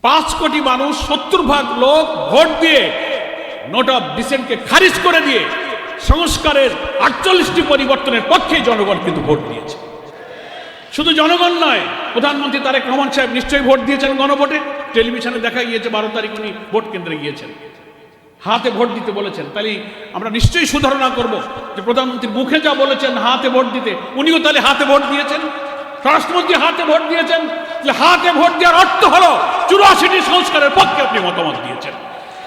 5 কোটি মানুষ 70% লোক ভোট দিয়ে নোট অফ ডিসেন্টকে খারিজ করে দিয়ে সংস্কারের 48টি পরিবর্তনের পক্ষে জনগণ কিন্তু ভোট দিয়েছে। শুধু জনগণ নয়, প্রধানমন্ত্রী তারেক রহমান সাহেব নিশ্চয়ই ভোট দিয়েছেন গণভোটে। টেলিভিশনে দেখা গিয়েছে 12 তারিখ উনি ভোট কেন্দ্রে গিয়েছেন, হাতে ভোট দিতে বলেছেন। তাহলে আমরা নিশ্চয়ই সুধারণা করব যে প্রধানমন্ত্রী মুখে যা বলেছেন হাতে ভোট দিতে, উনিও তাহলে হাতে ভোট দিয়েছেন। স্বরাষ্ট্রমন্ত্রী হাতে ভোট দিয়েছেন। হাতে ভোট দেওয়ার অর্থ হলো 84টি সংস্কারের পক্ষে আপনি মতামত দিয়েছেন।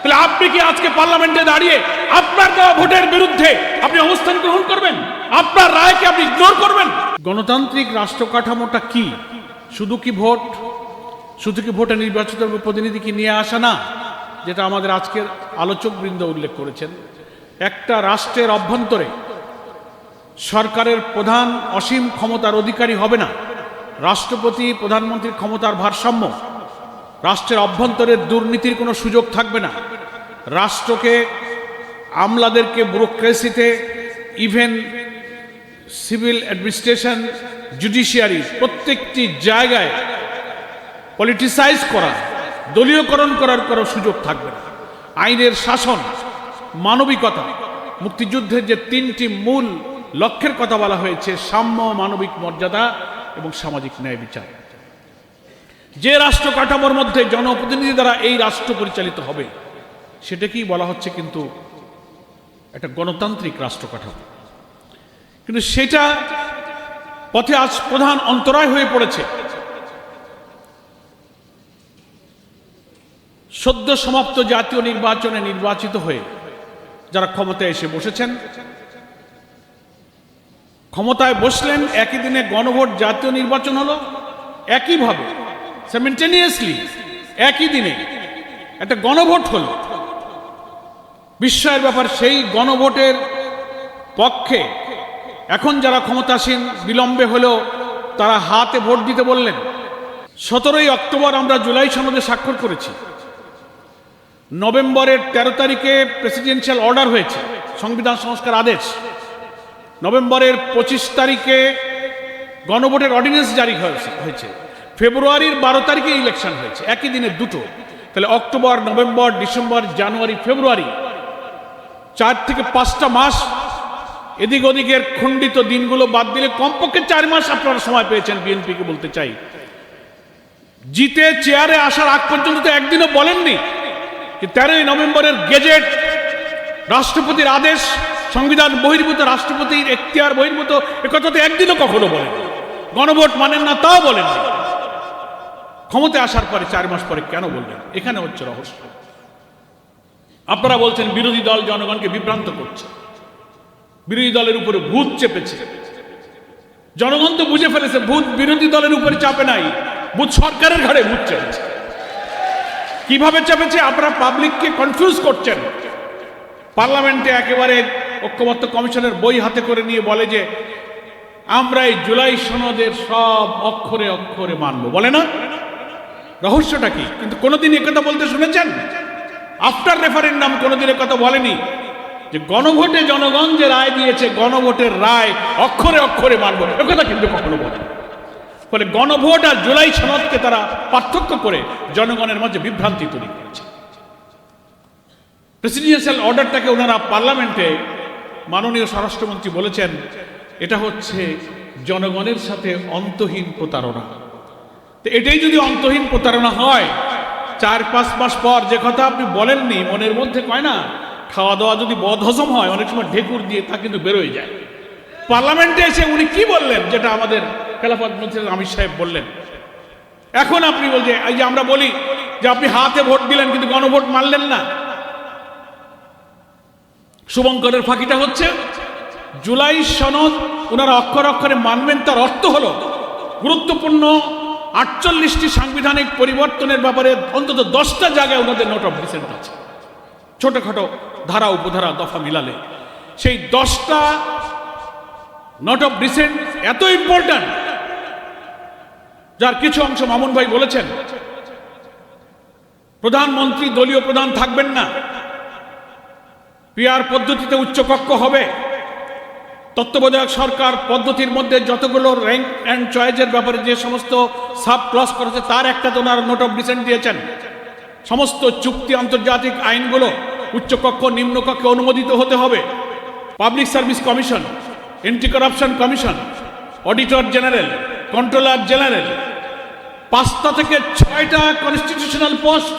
তাহলে আপনি কি আজকে পার্লামেন্টে দাঁড়িয়ে আপনার দেওয়া ভোটের বিরুদ্ধে আপনি অবস্থান গ্রহণ করবেন? আপনার রায়কে আপনি ইগনোর করবেন? গণতান্ত্রিক রাষ্ট্র কাঠামোটা কি? শুধু কি ভোট? শুধু কি ভোটে নির্বাচিত প্রতিনিধিকে নিয়ে আসা না, যেটা আমাদের আজকের আলোচকবৃন্দ উল্লেখ করেছেন। একটা রাষ্ট্রের অভ্যন্তরে সরকারের প্রধান অসীম ক্ষমতার অধিকারী হবে না। রাষ্ট্রপতি প্রধানমন্ত্রীর ক্ষমতার ভারসাম্য, রাষ্ট্রের অভ্যন্তরের দুর্নীতির কোনো সুযোগ থাকবে না। রাষ্ট্রকে আমলাদেরকে ব্যুরোক্রেসিতে, ইভেন সিভিল অ্যাডমিনিস্ট্রেশন, জুডিশিয়ারি প্রত্যেকটি জায়গায় পলিটিসাইজ করা, দলীয়করণ করার কোনো সুযোগ থাকবে না। আইনের শাসন, মানবিকতা, মুক্তিযুদ্ধের যে 3টি মূল লক্ষ্যের কথা বলা হয়েছে, সাম্য, মানবিক মর্যাদা এবং সামাজিক ন্যায় বিচার। যে রাষ্ট্র কাঠামোর মধ্যে জনপ্রতিনিধি দ্বারা এই রাষ্ট্র পরিচালিত হবে, সেটাকেই বলা হচ্ছে কিন্তু একটা গণতান্ত্রিক রাষ্ট্র কাঠামো। কিন্তু সেটা পথে আজ প্রধান অন্তরায় হয়ে পড়েছে। সদ্য সমাপ্ত জাতীয় নির্বাচনে নির্বাচিত হয়ে যারা ক্ষমতায় এসে বসেছেন, ক্ষমতায় বসলেন, একই দিনে গণভোট, জাতীয় নির্বাচন হলো, একইভাবে সাইমেলটেনিয়াসলি একই দিনে একটা গণভোট হলো। বিস্ময়ের ব্যাপার, সেই গণভোটের পক্ষে এখন যারা ক্ষমতাসীন বিলম্বে হলেও তারা হাতে ভোট দিতে বললেন। 17ই অক্টোবর আমরা জুলাই সনদে স্বাক্ষর করেছি। নভেম্বরের 13 তারিখে প্রেসিডেন্সিয়াল অর্ডার হয়েছে, সংবিধান সংস্কার আদেশ। নভেম্বরের 25 তারিখে গণভোটের অর্ডিন্যান্স জারি হয়েছে। ফেব্রুয়ারির 12 তারিখে ইলেকশন হয়েছে, একই দিনে দুটো। তাহলে অক্টোবর, নভেম্বর, ডিসেম্বর, জানুয়ারি, ফেব্রুয়ারি, 4 থেকে 5টা মাস। এদিক ওদিকের খণ্ডিত দিনগুলো বাদ দিলে কমপক্ষে 4 মাস আপনারা সময় পেয়েছেন। বিএনপিকে বলতে চাই, জিতে চেয়ারে আসার আগ পর্যন্ত তো একদিনও বলেননি 13ই নভেম্বরের গেজেট, রাষ্ট্রপতির আদেশ, সংবিধান বহির্ভূত, রাষ্ট্রপতির এখতিয়ার বহির্ভূত, একথা তো একদিনও কখনো বলেন। গণভোট মানেন না, তাও বলেন। ক্ষমতায় আসার পরে 4 মাস পরে কেন বললেন? এখানে হচ্ছে রহস্য। আপনারা বলছেন বিরোধী দল জনগণকে বিভ্রান্ত করছে, বিরোধী দলের উপরে ভূত চেপেছে। জনগণ তো বুঝে ফেলেছে ভূত বিরোধী দলের উপরে চাপে নাই, ভূত সরকারের ঘাড়ে ভূত চেপেছে। কিভাবে চেপেছে? আপনারা পাবলিককে কনফিউজ করছেন। পার্লামেন্টে একেবারে ঐক্যমত্য কমিশনের বই হাতে করে নিয়ে বলে যে আমরা এই জুলাই সনদের সব অক্ষরে অক্ষরে মানব, বলে না? রহস্যটা কি? কিন্তু কোনোদিন একথা বলতে শুনেছেন? আফটার রেফারেন্ডাম কোনোদিন একথা বলেনি যে গণভোটে জনগণ যে রায় দিয়েছে, গণভোটের রায় অক্ষরে অক্ষরে মানব, একথা কিন্তু কখনো বলেনি। ফলে গণভোট আর জুলাই সনদকে তারা পার্থক্য করে জনগণের মাঝে বিভ্রান্তি তৈরি করেছে। প্রেসিডেন্সিয়াল অর্ডারটাকে ওনারা পার্লামেন্টে, মাননীয় স্বরাষ্ট্রমন্ত্রী বলেছেন এটা হচ্ছে জনগণের সাথে অন্তহীন প্রতারণা। তো এটাই যদি অন্তহীন প্রতারণা হয়, 4-5 মাস পর যে কথা আপনি বলেননি, মনের মধ্যে কয় না, খাওয়া দাওয়া যদি বদহজম হয় অনেক সময় ঢেকুর দিয়ে তা কিন্তু বেরোয় যায়। পার্লামেন্টে এসে উনি কি বললেন, যেটা আমাদের খেলাফত মন্ত্রী আমির সাহেব বললেন। এখন আপনি বলছেন, এই যে আমরা বলি যে আপনি হাতে ভোট দিলেন কিন্তু গণভোট মানলেন না। শুভঙ্করের ফাঁকিটা হচ্ছে জুলাই সনদ ওনারা অক্ষরে অক্ষরে মানবেন, তার অর্থ হলো গুরুত্বপূর্ণ 48টি সাংবিধানিক পরিবর্তনের ব্যাপারে অন্তত 10টা জায়গায় ওনাদের নোট অফ ডিসেন্ট আছে। ছোটখাটো ধারা উপধারা দফা মিলালে সেই 10টা নোট অফ ডিসেন্ট এত ইম্পর্ট্যান্ট, যার কিছু অংশ মামুন ভাই বলেছেন প্রধানমন্ত্রী দলীয় প্রধান থাকবেন না, পিআর পদ্ধতিতে উচ্চকক্ষ হবে, তত্ত্বাবধায়ক সরকার পদ্ধতির মধ্যে যতগুলো র্যাঙ্ক অ্যান্ড চয়েসের ব্যাপারে যে সমস্ত সাব ক্লস করেছে তার একটা তো ওনারা নোট অফ ডিসেন্ট দিয়েছেন। সমস্ত চুক্তি আন্তর্জাতিক আইনগুলো উচ্চকক্ষ নিম্নকক্ষে অনুমোদিত হতে হবে। Public service commission, anti corruption commission, auditor general, controller general, 5টা থেকে 6টা কনস্টিটিউশনাল পোস্ট,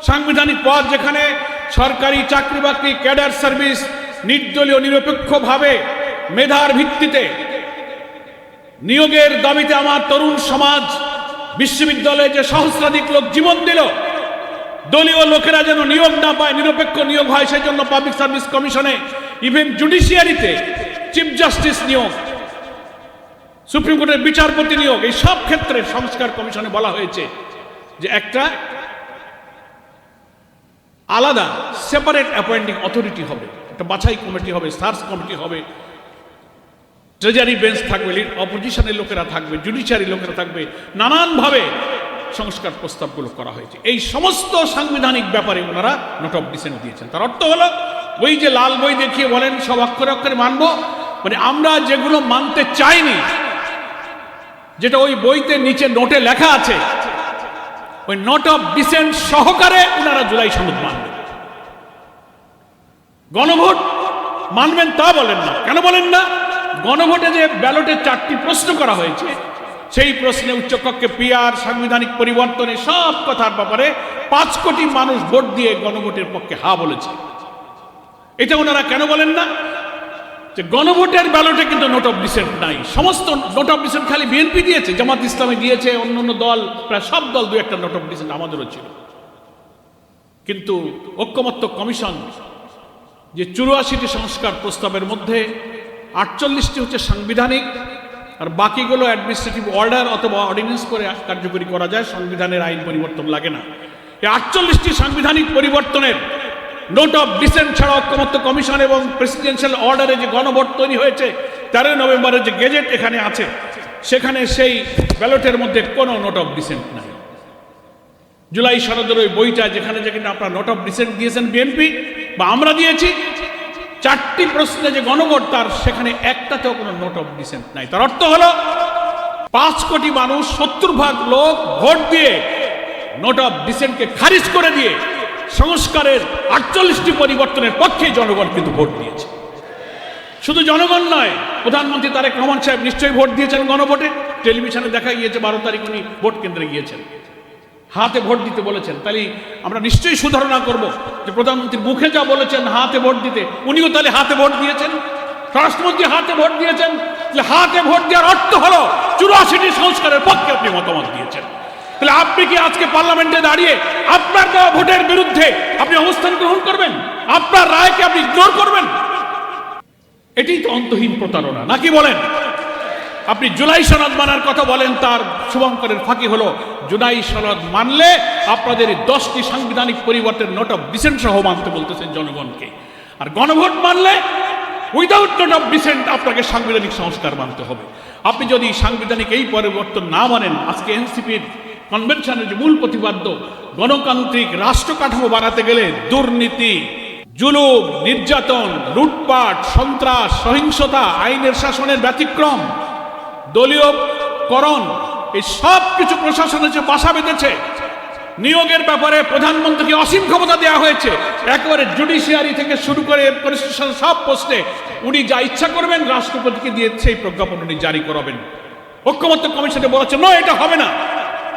সাংবিধানিক পদ, যেখানে সরকারি চাকরি বাকরি ক্যাডার সার্ভিস নির্দলীয় নিরপেক্ষভাবে মেধার ভিত্তিতে নিয়োগের দাবিতে আমার তরুণ সমাজ বিশ্ববিদ্যালয়ে যে সহস্রাধিক লোক জীবন দিল, দলীয় লোকেরা যেন নিয়োগ না পায়, নিরপেক্ষ নিয়োগ হয়, সেই জন্য পাবলিক সার্ভিস কমিশনে, ইভেন জুডিশিয়ারিতে চিফ জাস্টিস নিয়োগ, সুপ্রিম কোর্টের বিচারপতি নিয়োগ, এই সব ক্ষেত্রে সংস্কার কমিশনে বলা হয়েছে যে একটা আলাদা সেপারেট অ্যাপয়েন্টিং অথরিটি হবে, একটা বাছাই কমিটি হবে, সার্চ কমিটি হবে, ট্রেজারি বেঞ্চ থাকবে, অপোজিশনের লোকেরা থাকবে, জুডিশিয়ারি লোকেরা থাকবে, নানানভাবে সংস্কার প্রস্তাবগুলো করা হয়েছে। এই সমস্ত সাংবিধানিক ব্যাপারে ওনারা নোট অফ ডিসেন্ট দিয়েছেন। তার অর্থ হলো ওই যে লাল বই দেখিয়ে বলেন সব অক্ষরে অক্ষরে মানব, মানে আমরা যেগুলো মানতে চাইনি, যেটা ওই বইতে নিচে নোটে লেখা আছে, ওই নোট অফ ডিসেন্ট সহকারে ওনারা জুলাই সনদ মানবেন। গণভোট মানবেন তা বলেন না। কেন বলেন না? গণভোটে যে ব্যালটে 4টি প্রশ্ন করা হয়েছে, সেই প্রশ্নে উচ্চকক্ষে পিআর, সাংবিধানিক পরিবর্তনে সব কথার ব্যাপারে 5 কোটি মানুষ ভোট দিয়ে গণভোটের পক্ষে হা বলেছে। এটা ওনারা কেন বলেন না? যে গণভোটের ব্যালটে কিন্তু নোট অফ ডিসেন্ট নাই। সমস্ত নোট অফ ডিসেন্ট খালি বিএনপি দিয়েছে, জামাত ইসলামী দিয়েছে, অন্যান্য দল, প্রায় সব দল 2-1টা নোট অফ ডিসেন্ট আমাদেরও ছিল। কিন্তু ঐক্যমত্য কমিশন যে 84টি সংস্কার প্রস্তাবের মধ্যে 48টি হচ্ছে সাংবিধানিক, আর বাকিগুলো অ্যাডমিনিস্ট্রেটিভ অর্ডার অথবা অর্ডিন্যান্স করে কার্যকরী করা যায়, সংবিধানের আইন পরিবর্তন লাগে না। এই 48টি সাংবিধানিক পরিবর্তনের নোট অফ ডিসেন্ট ছাড়া ঐক্যমত্য কমিশন এবং প্রেসিডেন্সিয়াল অর্ডারে যে গণভোট তৈরি হয়েছে 13 নভেম্বরের যে গেজেট এখানে আছে, সেখানে সেই ব্যালটের মধ্যে কোনো নোট অফ ডিসেন্ট নাই। জুলাই সনদের ওই বইটা যেখানে যেখানে আপনারা নোট অফ ডিসেন্ট দিয়েছেন বিএনপি বা আমরা দিয়েছি, 4টি প্রশ্নে যে গণভোট তার সেখানে একটাতেও কোনো নোট অফ ডিসেন্ট নাই। তার অর্থ হলো 5 কোটি মানুষ 70% লোক ভোট দিয়ে নোট অফ ডিসেন্টকে খারিজ করে দিয়ে সংস্কারের 48টি পরিবর্তনের পক্ষে জনগণ কিন্তু ভোট দিয়েছে। শুধু জনগণ নয়, প্রধানমন্ত্রী তারেক রহমান সাহেব নিশ্চয়ই ভোট দিয়েছেন গণভোটে। টেলিভিশনে দেখা গিয়েছে 12 তারিখ উনি ভোট কেন্দ্রে গিয়েছেন, হাতে ভোট দিতে বলেছেন। তাহলে আমরা নিশ্চয়ই সুধারণা করব যে প্রধানমন্ত্রী মুখে যা বলেছেন হাতে ভোট দিতে, উনিও তাহলে হাতে ভোট দিয়েছেন। স্বরাষ্ট্রমন্ত্রী হাতে ভোট দিয়েছেন। হাতে ভোট দেওয়ার অর্থ হলো 84টি সংস্কারের পক্ষে আপনি মতামত দিয়েছেন। তাহলে আপনি কি আজকে পার্লামেন্টে দাঁড়িয়ে আপনার দেওয়া ভোটের বিরুদ্ধে আপনি অবস্থান গ্রহণ করবেন? আপনার রায়কে আপনি ইগনোর করবেন? এটাই তো অন্তহীন প্রতারণা, নাকি বলেন? আপনি জুলাই সনদ মানার কথা বলেন, তার শুভঙ্করের ফাঁকি হলো জুলাই সনদ মানলে আপনাদের 10টি সাংবিধানিক পরিবর্তনের নোট অফ ডিসেন্ট সহ মানতে বলতেছেন জনগণকে, আর গণভোট মানলে উইদাউট নোট অফ ডিসেন্ট আপনাকে সাংবিধানিক সংস্কার মানতে হবে। আপনি যদি সাংবিধানিক এই পরিবর্তন না মানেন, আজকে এনসিপির কনভেনশনের যে মূল প্রতিপাদ্য গণতান্ত্রিক রাষ্ট্র কাঠামো বানাতে গেলে দুর্নীতি, জুলুম, নির্যাতন, লুটপাট, সন্ত্রাস, সহিংসতা, আইনের শাসনের ব্যতিক্রম, দলীয়করণ, এই সব কিছু প্রশাসনের যে বাসা বেঁধেছে। নিয়োগের ব্যাপারে প্রধানমন্ত্রীকে অসীম ক্ষমতা দেওয়া হয়েছে, একেবারে জুডিশিয়ারি থেকে শুরু করে কনস্টিটিউশন সব পোস্টে উনি যা ইচ্ছা করবেন রাষ্ট্রপতিকে দিয়ে সেই প্রজ্ঞাপন উনি জারি করাবেন। ঐক্যমত্য কমিশনে বলেছে না, এটা হবে না।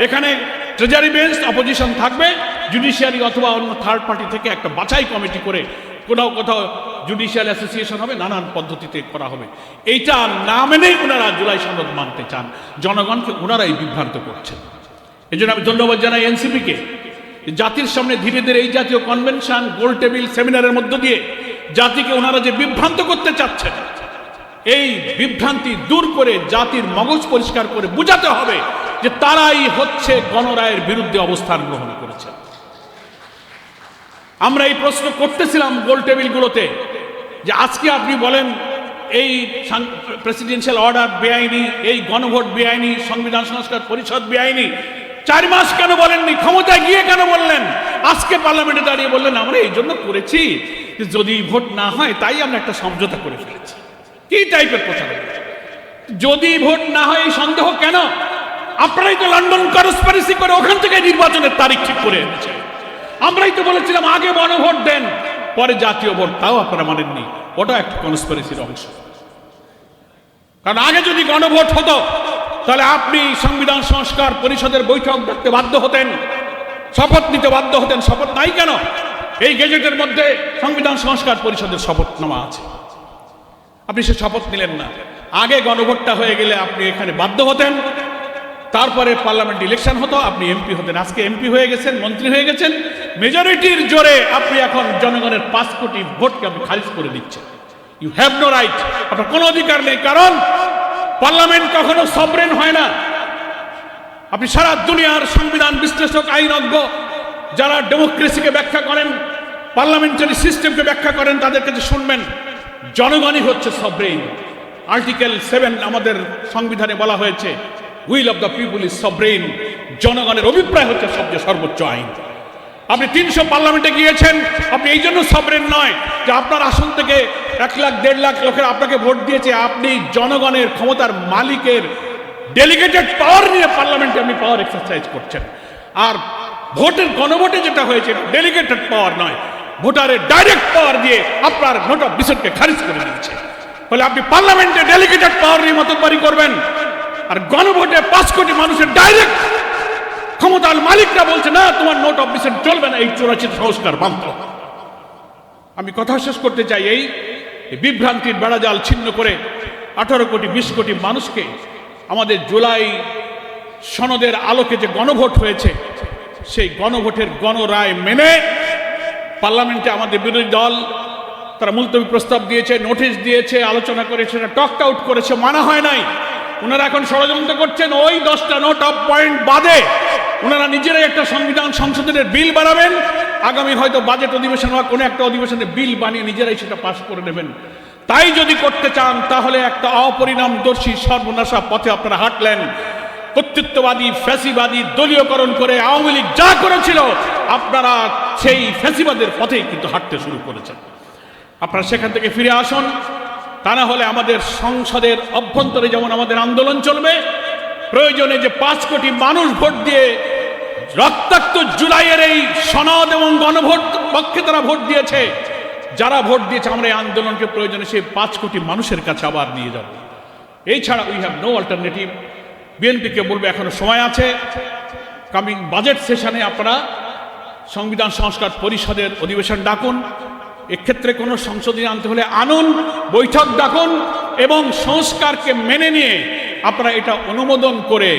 এখানে ট্রেজারি বেঞ্চ, অপোজিশন থাকবে, জুডিশিয়ারি অথবা অন্য থার্ড পার্টি থেকে একটা বাছাই কমিটি করে কোথাও কোথাও জুডিশিয়াল অ্যাসোসিয়েশন হবে, নানান পদ্ধতিতে করা হবে। এইটা না মেনেই ওনারা জুলাই সনদ মানতে চান, জনগণকে ওনারাই বিভ্রান্ত করছেন। এই জন্য আমি ধন্যবাদ জানাই এনসিপিকে, জাতির সামনে ধীরে ধীরে এই জাতীয় কনভেনশন, গোল টেবিল, সেমিনারের মধ্য দিয়ে জাতিকে ওনারা যে বিভ্রান্ত করতে চাচ্ছেন, এই বিভ্রান্তি দূর করে জাতির মগজ পরিষ্কার করে বুঝাতে হবে যে তারাই হচ্ছে গণরায়ের বিরুদ্ধে অবস্থান গ্রহণ করেছে। আমরা এই প্রশ্ন করতেছিলাম গোল টেবিলগুলোতে যে আজকে আপনি বলেন এই প্রেসিডেন্সিয়াল অর্ডার বেআইনি, এই গণভোট বেআইনি, সংবিধান সংস্কার পরিষদ বেআইনি, 4 মাস কেন বলেননি? ক্ষমতায় গিয়ে কেন বললেন? আজকে পার্লামেন্টে দাঁড়িয়ে বললেন আমরা এই জন্য করেছি যে যদি ভোট না হয় তাই আমরা একটা সমঝোতা করে ফেলেছি। কি টাইপের প্রচারণা? যদি ভোট না হয় এই সন্দেহ কেন? আপনারাই তো লন্ডন কনস্পিরেসি করে ওখান থেকে নির্বাচনের তারিখ ঠিক করে এনেছেন। আমরাই তো বলেছিলাম আগে গণভোট দেন, পরে জাতীয় ভোট, তাও আপনারা মানেননি। ওটা একটা কনস্পিরেসির অংশ। কারণ আগে যদি গণভোট হতো তাহলে আপনি সংবিধান সংস্কার পরিষদের বৈঠক দেখতে বাধ্য হতেন, শপথ নিতে বাধ্য হতেন। শপথ নাই কেন? এই গেজেটের মধ্যে সংবিধান সংস্কার পরিষদের শপথনামা আছে। আপনি সে শপথ নিলেন না। আগে গণভোটটা হয়ে গেলে আপনি এখানে বাধ্য হতেন, তারপরে পার্লামেন্ট ইলেকশন হতো, আপনি এমপি হতেন। আজকে এমপি হয়ে গেছেন, মন্ত্রী হয়ে গেছেন, মেজরিটির জোরে আপনি এখন জনগণের 5 কোটি ভোটকে আপনি খারিজ করে দিচ্ছেন। ইউ হ্যাভ নো রাইট, আপনার কোনো অধিকার নেই। কারণ পার্লামেন্ট কখনো সভরেন হয় না। আপনি সারা দুনিয়ার সংবিধান বিশ্লেষক, আইনজ্ঞ যারা ডেমোক্রেসিকে ব্যাখ্যা করেন, পার্লামেন্টারি সিস্টেমকে ব্যাখ্যা করেন, তাদের কাছে শুনবেন জনগণই হচ্ছে সভরেন। আর্টিকেল 7 আমাদের সংবিধানে বলা হয়েছে, will of the people is sovereign. জনগণের অভিপ্রায় হচ্ছে সবচেয়ে সর্বোচ্চ আইন। আপনি 300 পার্লামেন্টে গিয়েছেন, আপনি এই জন্য সভরেন নয় যে আপনার আসন থেকে 1 লাখ 1.5 লাখ লোকের আপনাকে ভোট দিয়েছে। আপনি জনগণের ক্ষমতার মালিকের ডেলিগেটেড পাওয়ার নিয়ে পার্লামেন্টে আপনি পাওয়ার এক্সারসাইজ করছেন। আর ভোটের গণভোটে যেটা হয়েছে ডেলিগেটেড পাওয়ার নয়, ভোটারের ডাইরেক্ট পাওয়ার দিয়ে আপনার নোট অফ ডিসেন্টকে খারিজ করে দিয়েছে। ফলে আপনি পার্লামেন্টে ডেলিগেটেড পাওয়ার নিয়ে মতবাড়ি করবেন, আর গণভোটে 5 কোটি মানুষের ডাইরেক্ট ক্ষমতার মালিকরা বলছে না তোমার নোট অফ ডিসেন্ট চলবে না, এই 84 সংস্কার বাধ্য। আমি কথা শেষ করতে চাই, এই বিভ্রান্তির বেড়াজাল ছিন্ন করে 18 কোটি 20 কোটি মানুষকে আমাদের জুলাই সনদের আলোকে যে গণভোট হয়েছে, সেই গণভোটের গণরায় মেনে পার্লামেন্টে আমাদের বিরোধী দল তারা মুলতবি প্রস্তাব দিয়েছে, নোটিশ দিয়েছে, আলোচনা করেছে, টক আউট করেছে, মানা হয় নাই। ওনারা এখন ষড়যন্ত্র করছেন, ওই 10টা নোট অফ পয়েন্ট বাদে ওনারা নিজেরাই একটা সংবিধান সংশোধনের বিল বানাবেন। আগামী হয়তো বাজেট অধিবেশন বা কোনো একটা অধিবেশনে বিল বানিয়ে নিজেরাই সেটা পাস করে নেবেন। তাই যদি করতে চান তাহলে একটা অপরিণামদর্শী সর্বনাশা পথে আপনারা হাঁটলেন। কর্তৃত্ববাদী, ফ্যাসিবাদী দলীয়করণ করে আওয়ামী লীগ যা করেছিল, আপনারা সেই ফ্যাসিবাদের পথেই কিন্তু হাঁটতে শুরু করেছেন। আপনারা সেখান থেকে ফিরে আসুন, তা না হলে আমাদের সংসদের অভ্যন্তরে যেমন আমাদের আন্দোলন চলবে, প্রয়োজনে যে 5 কোটি মানুষ ভোট দিয়ে রক্তাক্ত জুলাইয়ের এই সনদ এবং গণভোট পক্ষে তারা ভোট দিয়েছে, যারা ভোট দিয়েছে, আমরা এই আন্দোলনকে প্রয়োজনে সেই 5 কোটি মানুষের কাছে আবার নিয়ে যাব। এই ছাড়া উই হ্যাভ নো অল্টারনেটিভ। বিএনপিকে বলবে এখনো সময় আছে, কামিং বাজেট সেশনে আপনারা সংবিধান সংস্কার পরিষদের অধিবেশন ডাকুন। এক্ষেত্রে কোনো সংশোধনী আনতে হলে আনুন, বৈঠক ডাকুন এবং সংস্কারকে মেনে নিয়ে আপনারা এটা অনুমোদন করে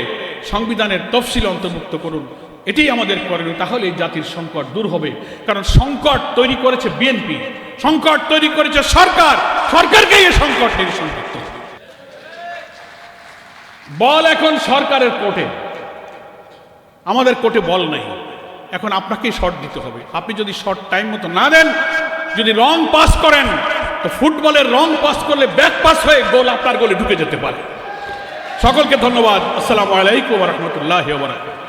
সংবিধানের তফসিল অন্তর্ভুক্ত করুন। এটাই আমাদের করণীয়। তাহলে এই জাতির সংকট দূর হবে। কারণ সংকট তৈরি করেছে বিএনপি, সংকট তৈরি করেছে সরকার, সরকারকেই এই সংকট নিরসন করতে হবে। বল এখন সরকারের কোর্টে, আমাদের কোর্টে বল নাই। এখন আপনাকেই শট দিতে হবে। আপনি যদি শট টাইম মতো না দেন, যদি রং পাস করেন, তো ফুটবলের রং পাস করলে ব্যাক পাস হয়ে গোল আপনার গোলে ঢুকে যেতে পারে। সকলকে ধন্যবাদ। আসসালামু আলাইকুম ওয়া রাহমাতুল্লাহি ওয়া বারাকাতুহু।